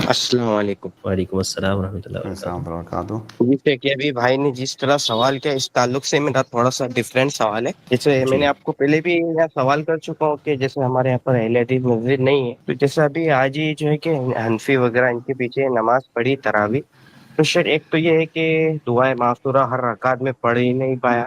السلام علیکم۔ وعلیکم السلام ورحمۃ اللہ السلام وبرکاتہ۔ علیکم وبرکاتہ۔ جیسے کہ ابھی بھائی نے جس طرح سوال کیا اس تعلق سے میرا تھوڑا سا ڈفرینٹ سوال ہے۔ جیسے میں نے آپ کو پہلے بھی یہاں سوال کر چکا ہوں کہ جیسے ہمارے یہاں پر اہل حدیث مسجد نہیں ہے، تو جیسے ابھی آج ہی جو ہے کہ حنفی وغیرہ ان کے پیچھے نماز پڑھی تراویح، تو شیخ ایک تو یہ ہے کہ دعائے معصورہ ہر رکعت میں پڑھ ہی نہیں پایا،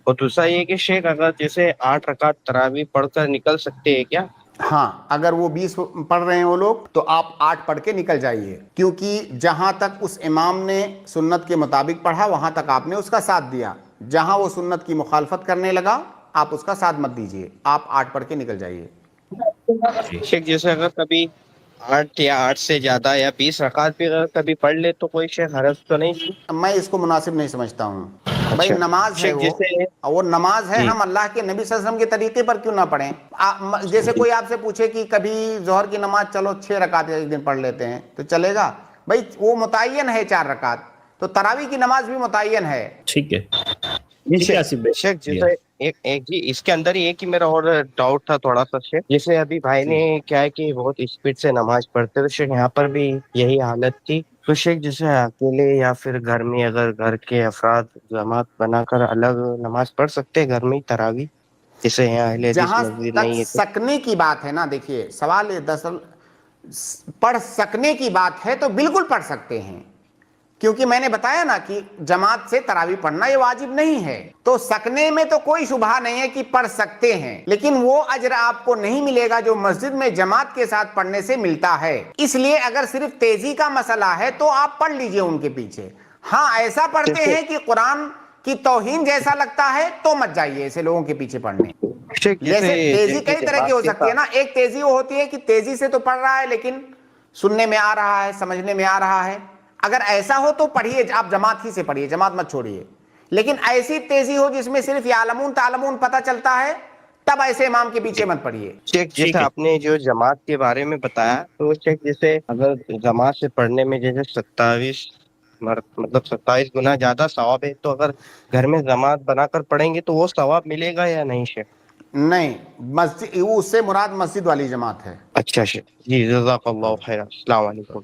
اور دوسرا یہ کہ شیخ اگر جیسے 8 رکعت تراویح پڑھ کر نکل سکتے ہیں کیا؟ ہاں، اگر وہ 20 پڑھ رہے ہیں وہ لوگ تو آپ 8 پڑھ کے نکل جائیے، کیونکہ جہاں تک اس امام نے سنت کے مطابق پڑھا وہاں تک آپ نے اس کا ساتھ دیا، جہاں وہ سنت کی مخالفت کرنے لگا آپ اس کا ساتھ مت دیجئے، آپ 8 پڑھ کے نکل جائیے۔ شیخ جیسے اگر کبھی 8 یا 8 سے زیادہ یا 20 رکعت بھی اگر کبھی پڑھ لے تو کوئی شیخ حرج تو نہیں؟ میں اس کو مناسب نہیں سمجھتا ہوں بھائی، اچھا نماز ہے شیخ جیسے وہ نماز ہے، جی ہم اللہ کے نبی صلی اللہ علیہ وسلم کے طریقے پر کیوں نہ پڑھیں؟ جیسے کوئی آپ سے پوچھے کہ کبھی ظہر کی نماز چلو 6 رکعت ایک دن پڑھ لیتے ہیں تو چلے گا؟ بھائی وہ متعین ہے 4 رکعت، تو تراویح کی نماز بھی متعین ہے۔ ٹھیک ہے شیخ جیسے ایک جی اس کے اندر ہی ایک ہی میرا اور ڈاؤٹ تھا تھوڑا سا شیخ، جیسے ابھی بھائی نے کیا ہے کہ بہت اسپیڈ سے نماز پڑھتے، تو شیخ یہاں پر بھی یہی حالت تھی، تو شیخ جیسے اکیلے یا پھر گھر میں اگر گھر کے افراد جماعت بنا کر الگ نماز پڑھ سکتے گھر میں ہی تراویح، جیسے یہاں اہل حدیث جہاں مسجد تک نہیں ہے تو؟ سکنے کی بات ہے نا، دیکھیے سوال دراصل پڑھ سکنے کی بات ہے تو بالکل پڑھ سکتے ہیں، کیونکہ میں نے بتایا نا کہ جماعت سے تراویح پڑھنا یہ واجب نہیں ہے، تو سکنے میں تو کوئی شبہ نہیں ہے کہ پڑھ سکتے ہیں، لیکن وہ اجر آپ کو نہیں ملے گا جو مسجد میں جماعت کے ساتھ پڑھنے سے ملتا ہے۔ اس لیے اگر صرف تیزی کا مسئلہ ہے تو آپ پڑھ لیجئے ان کے پیچھے، ہاں ایسا پڑھتے ہیں کہ قرآن کی توہین جیسا لگتا ہے تو مت جائیے ایسے لوگوں کے پیچھے پڑھنے۔ شیخ جیسے تیزی جن کی کئی طرح کی ہو جماعت کے سکتی ہے نا، ایک تیزی وہ ہوتی ہے کہ تیزی سے تو پڑھ رہا ہے لیکن سننے میں آ رہا ہے، سمجھنے میں آ رہا ہے، اگر ایسا ہو تو پڑھیے، آپ جماعت ہی سے پڑھیے، جماعت مت چھوڑیے۔ لیکن ایسی تیزی ہو جس میں صرف یعلمون تعلمون پتہ چلتا ہے، تب ایسے امام کے پیچھے مت پڑھیے۔ شیخ جیسے آپ نے جو جماعت کے بارے میں بتایا، تو شیخ جیسے اگر جماعت سے پڑھنے میں جیسے 27 گنا زیادہ ثواب ہے، تو اگر گھر میں جماعت بنا کر پڑھیں گے تو وہ ثواب ملے گا یا نہیں شیخ؟ نہیں، مسجد اس سے مراد مسجد والی جماعت ہے۔ اچھا شیخ جی، جزاک اللہ خیر، السلام علیکم۔